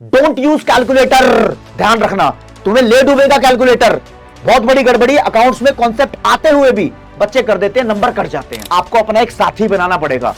Don't use calculator. ध्यान रखना, तुम्हें ले डूबेगा कैलकुलेटर। बहुत बड़ी गड़बड़ी, अकाउंट्स में कॉन्सेप्ट आते हुए भी बच्चे कर देते हैं, नंबर कट जाते हैं। आपको अपना एक साथी बनाना पड़ेगा।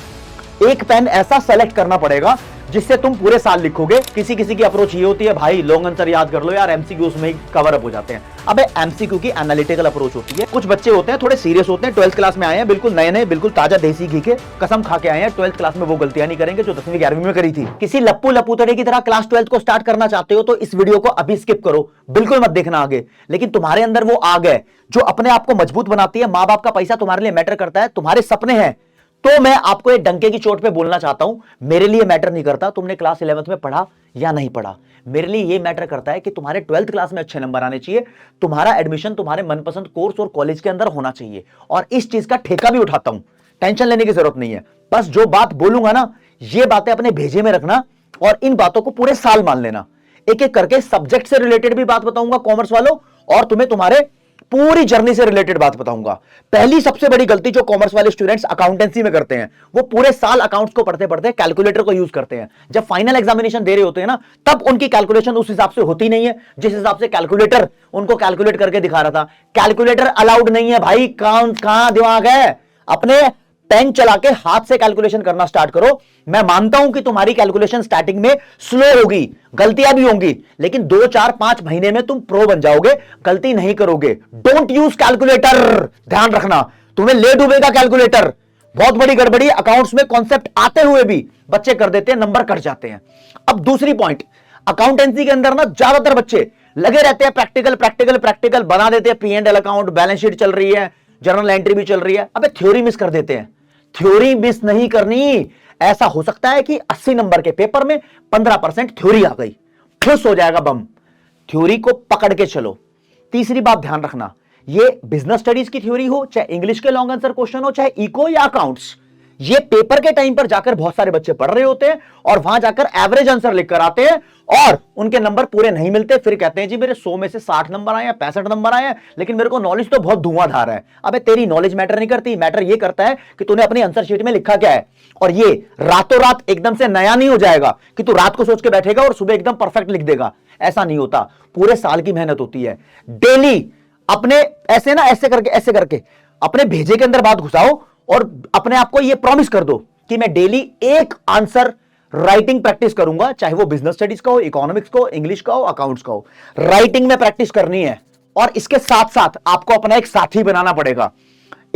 एक पेन ऐसा सेलेक्ट करना पड़ेगा जिससे तुम पूरे साल लिखोगे। किसी किसी की अप्रोच ये होती है, भाई लॉन्ग आंसर याद कर लो यार, एमसीक्यू उसमें ही कवर अप हो जाते हैं। अबे एमसीक्यू की एनालिटिकल अप्रोच होती है। कुछ बच्चे होते हैं थोड़े सीरियस होते हैं, 12th क्लास में आए हैं, बिल्कुल नए नए, बिल्कुल ताजा देसी घी के कसम खा के आए हैं। 12th क्लास में वो गलतियां नहीं करेंगे जो 10वीं 11वीं में करी थी। किसी लप्पू लपूतड़े की तरह क्लास 12th को स्टार्ट करना चाहते हो तो इस वीडियो को अभी स्किप करो, बिल्कुल मत देखना आगे। लेकिन तुम्हारे अंदर वो आग है जो अपने आप को मजबूत बनाती है। मां बाप का पैसा तुम्हारे लिए मैटर करता है, तुम्हारे सपने हैं। तो मैं आपको एक डंके की चोट पे बोलना चाहता हूं, मेरे लिए मैटर नहीं करता तुमने क्लास 11th में पढ़ा या नहीं पढ़ा। मेरे लिए यह मैटर करता है कि तुम्हारे 12th क्लास में अच्छे नंबर आने चाहिए, तुम्हारा एडमिशन तुम्हारे मनपसंद कोर्स और कॉलेज के अंदर होना चाहिए। और इस चीज का ठेका भी उठाता हूं, टेंशन लेने की जरूरत नहीं है। बस जो बात बोलूंगा ना, ये बातें अपने भेजे में रखना और इन बातों को पूरे साल मान लेना। एक एक करके सब्जेक्ट से रिलेटेड भी बात बताऊंगा कॉमर्स वालों, और तुम्हें तुम्हारे पूरी जर्नी से रिलेटेड बात बताऊंगा। पहली सबसे बड़ी गलती जो कॉमर्स वाले स्टूडेंट्स अकाउंटेंसी में करते हैं, वो पूरे साल अकाउंट्स को पढ़ते पढ़ते कैलकुलेटर को यूज करते हैं। जब फाइनल एग्जामिनेशन दे रहे होते हैं ना, तब उनकी कैलकुलेशन उस हिसाब से होती नहीं है जिस हिसाब से कैलकुलेटर उनको कैलकुलेट करके दिखा रहा था। कैलकुलेटर अलाउड नहीं है भाई, कहां दिमाग है। अपने पेन चला के हाथ से कैलकुलेशन करना स्टार्ट करो। मैं मानता हूं कि तुम्हारी कैलकुलेशन स्टार्टिंग में स्लो होगी, गलतियां भी होंगी, लेकिन 2 4 5 महीने में तुम प्रो बन जाओगे, गलती नहीं करोगे। Don't use calculator. ध्यान रखना, तुम्हें ले डूबेगा कैलकुलेटर। बहुत बड़ी गड़बड़ी, अकाउंट्स में कॉन्सेप्ट आते हुए भी बच्चे कर देते हैं, नंबर कट जाते हैं। अब दूसरी पॉइंट, अकाउंटेंसी के अंदर ना ज्यादातर बच्चे लगे रहते हैं प्रैक्टिकल प्रैक्टिकल प्रैक्टिकल, बना देते हैं P&L अकाउंट, बैलेंस शीट चल रही है, जर्नल एंट्री भी चल रही है। अबे थ्योरी मिस कर देते हैं। थ्योरी मिस नहीं करनी। ऐसा हो सकता है कि 80 नंबर के पेपर में 15% थ्योरी आ गई, खुश हो जाएगा बम। थ्योरी को पकड़ के चलो। तीसरी बात ध्यान रखना, ये बिजनेस स्टडीज की थ्योरी हो, चाहे इंग्लिश के लॉन्ग आंसर क्वेश्चन हो, चाहे इको या अकाउंट्स, ये पेपर के टाइम पर जाकर बहुत सारे बच्चे पढ़ रहे होते हैं और वहां जाकर एवरेज आंसर लिख कर आते हैं और उनके नंबर पूरे नहीं मिलते। फिर कहते हैं जी मेरे 100 में से 60 नंबर आए हैं, 65 नंबर आए हैं, लेकिन मेरे को नॉलेज तो बहुत धुआंधार है। अबे तेरी नॉलेज मैटर नहीं करती, मैटर ये करता है कि तूने अपनी आंसर शीट में लिखा क्या है। और ये रातों रात एकदम से नया नहीं हो जाएगा कि तू रात को सोच के बैठेगा और सुबह एकदम परफेक्ट लिख देगा। ऐसा नहीं होता, पूरे साल की मेहनत होती है। डेली अपने ऐसे करके अपने भेजे के अंदर बात घुसाओ और अपने आप को यह प्रॉमिस कर दो कि मैं डेली एक आंसर राइटिंग प्रैक्टिस करूंगा, चाहे वो बिजनेस स्टडीज का हो, इकोनॉमिक्स का हो, इंग्लिश का हो, अकाउंट्स का हो। राइटिंग में प्रैक्टिस करनी है और इसके साथ साथ आपको अपना एक साथी बनाना पड़ेगा।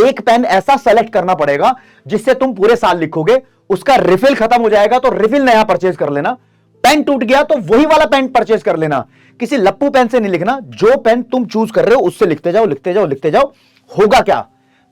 एक पेन ऐसा सेलेक्ट करना पड़ेगा जिससे तुम पूरे साल लिखोगे। उसका रिफिल खत्म हो जाएगा तो रिफिल नया परचेज कर लेना। पेन टूट गया तो वही वाला पेन परचेज कर लेना। किसी लप्पू पेन से नहीं लिखना, जो पेन तुम चूज कर रहे हो उससे लिखते जाओ लिखते जाओ लिखते जाओ। होगा क्या,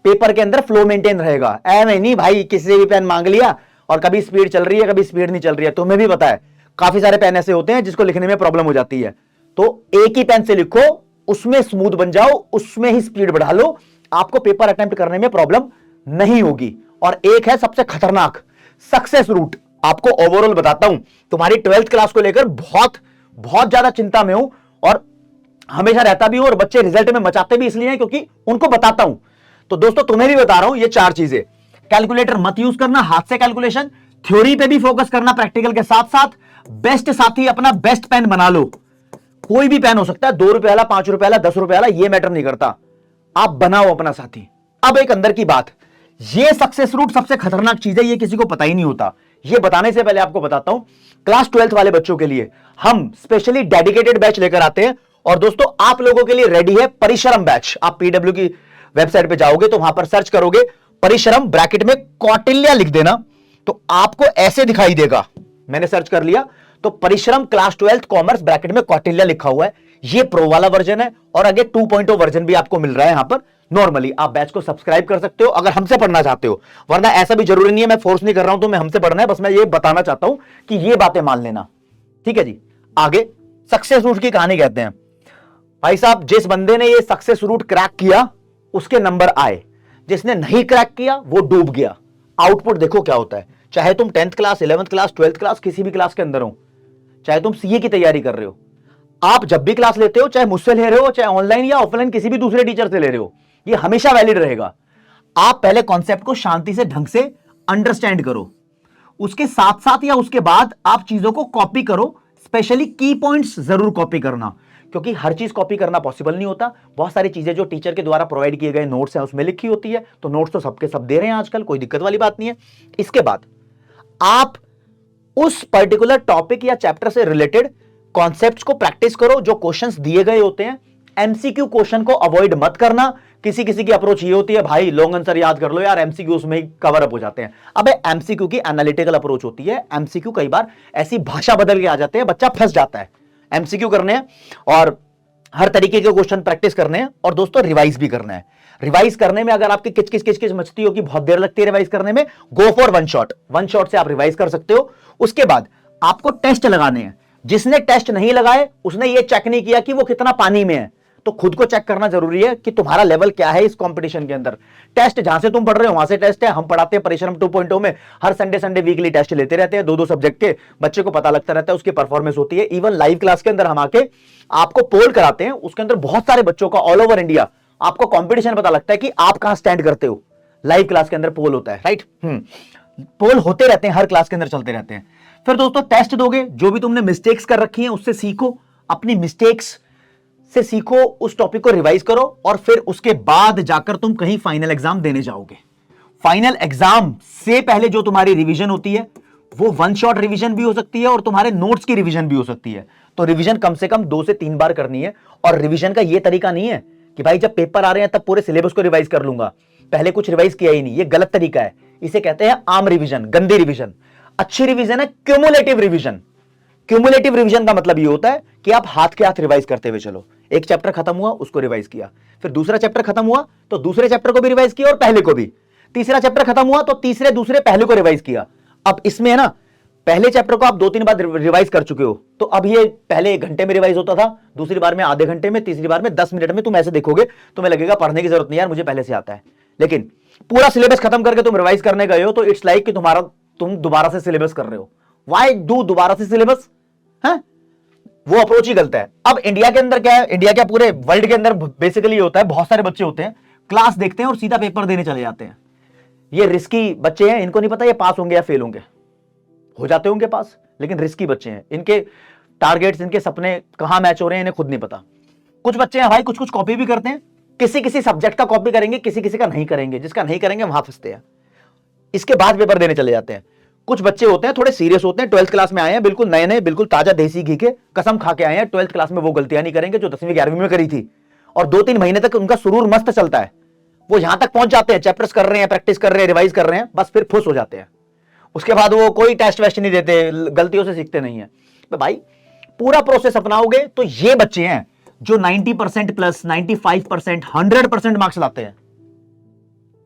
पेपर के अंदर फ्लो मेंटेन रहेगा। नहीं भाई किसी से भी पेन मांग लिया और कभी स्पीड चल रही है कभी स्पीड नहीं चल रही है। तुम्हें भी पता है काफी सारे पेन ऐसे होते हैं जिसको लिखने में प्रॉब्लम हो जाती है। तो एक ही पेन से लिखो, उसमें स्मूथ बन जाओ, उसमें ही स्पीड बढ़ा लो, आपको पेपर अटेम्प्ट करने में प्रॉब्लम नहीं होगी। और एक है सबसे खतरनाक सक्सेस रूट, आपको ओवरऑल बताता हूं। तुम्हारी 12th क्लास को लेकर बहुत बहुत ज्यादा चिंता में हूं और हमेशा रहता भी हूं, और बच्चे रिजल्ट में मचाते भी इसलिए हैं क्योंकि उनको बताता हूं। तो दोस्तों तुम्हें भी बता रहा हूं ये 4 चीजें। कैलकुलेटर मत यूज करना, हाथ से कैलकुलेशन, थ्योरी पे भी फोकस करना प्रैक्टिकल के साथ साथ। बेस्ट साथी अपना बेस्ट पेन बना लो। कोई भी पेन हो सकता है, 2 रुपए वाला, 5 रुपए वाला, 10 रुपए वाला, ये मैटर नहीं करता, आप बनाओ अपना साथी। अब एक अंदर की बात, ये सक्सेस रूट सबसे खतरनाक चीज है, ये किसी को पता ही नहीं होता। ये बताने से पहले आपको बताता हूं, क्लास 12th वाले बच्चों के लिए हम स्पेशली डेडिकेटेड बैच लेकर आते हैं। और दोस्तों आप लोगों के लिए रेडी है परिश्रम बैच। आप पीडब्ल्यू की वेबसाइट पे जाओगे तो वहां पर सर्च करोगे परिश्रम, ब्रैकेट में कौटिल्य लिख देना, तो आपको ऐसे दिखाई देगा। मैंने सर्च कर लिया तो परिश्रम क्लास 12th कॉमर्स ब्रैकेट में कौटिल्य लिखा हुआ है। ये प्रो वाला वर्जन है और आगे 2.0 वर्जन भी आपको मिल रहा है यहां पर। नॉर्मली आप बैच को सब्सक्राइब कर सकते हो अगर हमसे पढ़ना चाहते हो, वरना ऐसा भी जरूरी नहीं है, मैं फोर्स नहीं कर रहा हूं तो मैं हमसे पढ़ना है, बस मैं ये बताना चाहता हूं कि ये बातें मान लेना। ठीक है जी, आगे सक्सेस रूट की कहानी कहते हैं। भाई साहब जिस बंदे ने ये सक्सेस रूट क्रैक किया उसके नंबर आए, जिसने नहीं क्रैक किया वो डूब गया। आउटपुट देखो क्या होता है। चाहे तुम 10th class, 11th class, 12th class, किसी भी क्लास के अंदर हो, चाहे तुम सीए की तैयारी कर रहे हो, आप जब भी क्लास लेते हो, चाहे मुझसे ले रहे हो, चाहे ऑनलाइन या ऑफलाइन किसी भी दूसरे टीचर से ले रहे हो, ये हमेशा वैलिड रहेगा। आप पहले कॉन्सेप्ट को शांति से ढंग से अंडरस्टैंड करो, उसके साथ साथ या उसके बाद आप चीजों को कॉपी करो, स्पेशली की पॉइंट्स जरूर कॉपी करना, क्योंकि हर चीज कॉपी करना पॉसिबल नहीं होता। बहुत सारी चीजें जो टीचर के द्वारा प्रोवाइड किए गए नोट्स हैं उसमें लिखी होती है, तो नोट्स तो सबके सब दे रहे हैं आजकल, कोई दिक्कत वाली बात नहीं है। इसके बाद आप उस पर्टिकुलर टॉपिक या चैप्टर से रिलेटेड कॉन्सेप्ट्स को प्रैक्टिस करो। जो क्वेश्चंस दिए गए होते हैं, एमसीक्यू क्वेश्चन को अवॉइड मत करना। किसी किसी की अप्रोच ये होती है, भाई लॉन्ग आंसर याद कर लो यार, एमसीक्यू उसमें ही कवर अप हो जाते हैं। अबे एमसीक्यू की एनालिटिकल अप्रोच होती है, एमसीक्यू कई बार ऐसी भाषा बदल के आ जाते हैं, बच्चा फंस जाता है। एमसीक्यू करने हैं और हर तरीके के क्वेश्चन प्रैक्टिस करने हैं, और दोस्तों रिवाइज भी करना है। रिवाइज करने में अगर आपकी किचकिच मचती हो कि बहुत देर लगती है रिवाइज करने में, गो फॉर वन शॉट से आप रिवाइज कर सकते हो। उसके बाद आपको टेस्ट लगाने हैं। जिसने टेस्ट नहीं लगाए उसने ये चेक नहीं किया कि वो कितना पानी में है, तो खुद को चेक करना जरूरी है कि तुम्हारा लेवल क्या है इस कंपटीशन के अंदर। टेस्ट जहां से तुम पढ़ रहे हो वहां से टेस्ट है। हम पढ़ाते हैं परिश्रम 2.0 में, हर संडे वीकली टेस्ट लेते रहते हैं, 2-2 सब्जेक्ट के। बच्चे को पता लगता रहता है, उसकी परफॉर्मेंस होती है। इवन लाइव क्लास के अंदर हम आके आपको पोल कराते हैं, उसके अंदर बहुत सारे बच्चों का ऑल ओवर इंडिया आपको कंपटीशन पता लगता है कि आप कहां स्टैंड करते हो। लाइव क्लास के अंदर पोल होता है, राइट। पोल होते रहते हैं, हर क्लास के अंदर चलते रहते हैं। फिर दोस्तों टेस्ट दोगे, जो भी तुमने मिस्टेक्स कर रखी हैं उससे सीखो, अपनी मिस्टेक्स से सीखो, उस टॉपिक को रिवाइज करो, और फिर उसके बाद जाकर तुम कहीं फाइनल एग्जाम देने जाओगे। फाइनल एग्जाम से पहले जो तुम्हारी रिवीजन होती है वो वन शॉट रिवीजन भी हो सकती है और तुम्हारे नोट्स की रिवीजन भी हो सकती है। तो रिवीजन कम से कम 2 से 3 बार करनी है। और रिवीजन का ये तरीका नहीं है कि भाई जब पेपर आ रहे हैं तब पूरे सिलेबस को रिवाइज कर लूंगा, पहले कुछ रिवाइज किया ही नहीं। ये गलत तरीका है, इसे कहते हैं आम रिवीजन, गंदी रिवीजन। अच्छी रिवीजन है क्यूमुलेटिव रिवीजन। क्यूमुलेटिव रिवीजन का मतलब ये होता है कि आप हाथ के हाथ रिवाइज करते हुए चलो। एक चैप्टर खत्म हुआ, उसको रिवाइज किया, फिर दूसरा चैप्टर खत्म हुआ तो दूसरे चैप्टर को भी रिवाइज किया और पहले को भी। तीसरा चैप्टर खत्म हुआ तो तीसरे दूसरे पहले को रिवाइज किया। अब इसमें है ना, पहले चैप्टर को आप 2-3 बार रिवाइज कर चुके हो, तो अब ये पहले 1 घंटे में रिवाइज होता था, दूसरी बार में आधे घंटे में, तीसरी बार में 10 मिनट में। तुम ऐसे देखोगे तुम्हें लगेगा पढ़ने की जरूरत नहीं यार, मुझे पहले से आता है। लेकिन पूरा सिलेबस खत्म करके तुम रिवाइज करने गए हो तो इट्स लाइक कि तुम दोबारा से सिलेबस कर रहे हो। व्हाई डू दोबारा से सिलेबस है? वो अप्रोच ही गलत है। अब इंडिया के अंदर क्या है, इंडिया क्या पूरे वर्ल्ड के अंदर बेसिकली होता है, बहुत सारे बच्चे होते हैं क्लास देखते हैं और सीधा पेपर देने चले जाते हैं। ये रिस्की बच्चे हैं, इनको नहीं पता ये पास होंगे या फेल होंगे। हो जाते होंगे पास, लेकिन रिस्की बच्चे हैं, इनके टारगेट्स, इनके सपने कहां मैच हो रहे हैं इन्हें खुद नहीं पता। कुछ बच्चे हैं भाई कुछ कॉपी भी करते हैं, किसी किसी सब्जेक्ट का कॉपी करेंगे, किसी किसी का नहीं करेंगे, जिसका नहीं करेंगे वहां फंसते हैं, इसके बाद पेपर देने चले जाते हैं। कुछ बच्चे होते हैं थोड़े सीरियस होते हैं, 12th क्लास में आए हैं, बिल्कुल नए नए, बिल्कुल ताजा देसी घी के, कसम खा के आए हैं 12th क्लास में वो गलतियां नहीं करेंगे जो 10वीं 11वीं में करी थी। और 2-3 महीने तक उनका सुरूर मस्त चलता है, वो यहां तक पहुंच जाते हैं, चैप्टर्स कर रहे हैं, प्रैक्टिस कर रहे हैं, रिवाइज कर रहे हैं, बस फिर फुस हो जाते हैं। उसके बाद वो कोई टेस्ट वेस्ट नहीं देते, गलतियों से सीखते नहीं है। तो भाई पूरा प्रोसेस अपनाओगे तो ये बच्चे हैं जो 90% प्लस, 95%, 100% मार्क्स लाते हैं।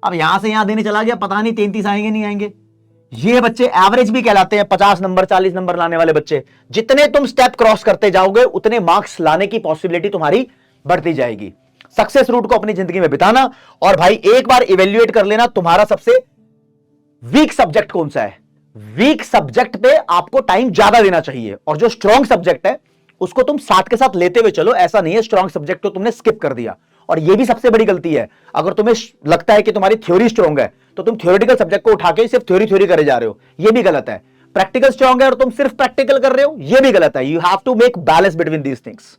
अब यहां से यहां देने चला गया, पता नहीं 33 आएंगे नहीं आएंगे। ये बच्चे एवरेज भी कहलाते हैं, 50 नंबर 40 नंबर लाने वाले बच्चे। जितने तुम स्टेप क्रॉस करते जाओगे उतने मार्क्स लाने की पॉसिबिलिटी तुम्हारी बढ़ती जाएगी। सक्सेस रूट को अपनी जिंदगी में बिताना, और भाई एक बार इवेल्युएट कर लेना तुम्हारा सबसे वीक सब्जेक्ट कौन सा है। वीक सब्जेक्ट पे आपको टाइम ज्यादा देना चाहिए, और जो स्ट्रॉन्ग सब्जेक्ट है उसको तुम साथ के साथ लेते हुए चलो। ऐसा नहीं है स्ट्रॉन्ग सब्जेक्ट को तुमने स्किप कर दिया, और यह भी सबसे बड़ी गलती है। अगर तुम्हें लगता है कि तुम्हारी थ्योरी स्ट्रॉन्ग है तो तुम थ्योरेटिकल सब्जेक्ट को उठा के सिर्फ थ्योरी करे जा रहे हो, यह भी गलत है। प्रैक्टिकल स्ट्रॉन्ग है और तुम सिर्फ प्रैक्टिकल कर रहे हो, यह भी गलत है। You have to make balance between these things.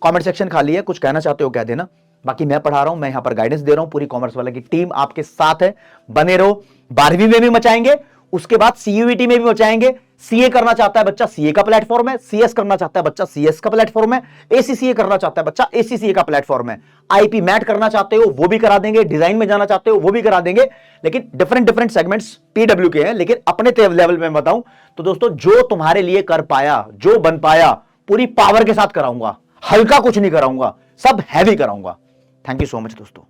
Comment section खाली है, कुछ कहना चाहते हो कह देना। बाकी मैं पढ़ा रहा हूं, मैं यहां पर गाइडेंस दे रहा हूं, पूरी कॉमर्स वाले की टीम आपके साथ है। बने रहो, 12वीं में भी मचाएंगे, उसके बाद सीयूईटी में भी मचाएंगे। सीए करना चाहता है बच्चा, सीए का प्लेटफॉर्म है। सीएस करना चाहता है बच्चा, सीएस का प्लेटफॉर्म है। एसीसीए करना चाहता है बच्चा, एसीसीए का प्लेटफॉर्म है। आईपी मैट करना चाहते हो वो भी करा देंगे, डिजाइन में जाना चाहते हो वो भी करा देंगे। लेकिन डिफरेंट सेगमेंट्स पीडब्ल्यू के हैं, लेकिन अपने लेवल में बताऊं तो दोस्तों जो तुम्हारे लिए कर पाया, जो बन पाया, पूरी पावर के साथ कराऊंगा। हल्का कुछ नहीं कराऊंगा, सब हैवी कराऊंगा। थैंक यू सो मच दोस्तों।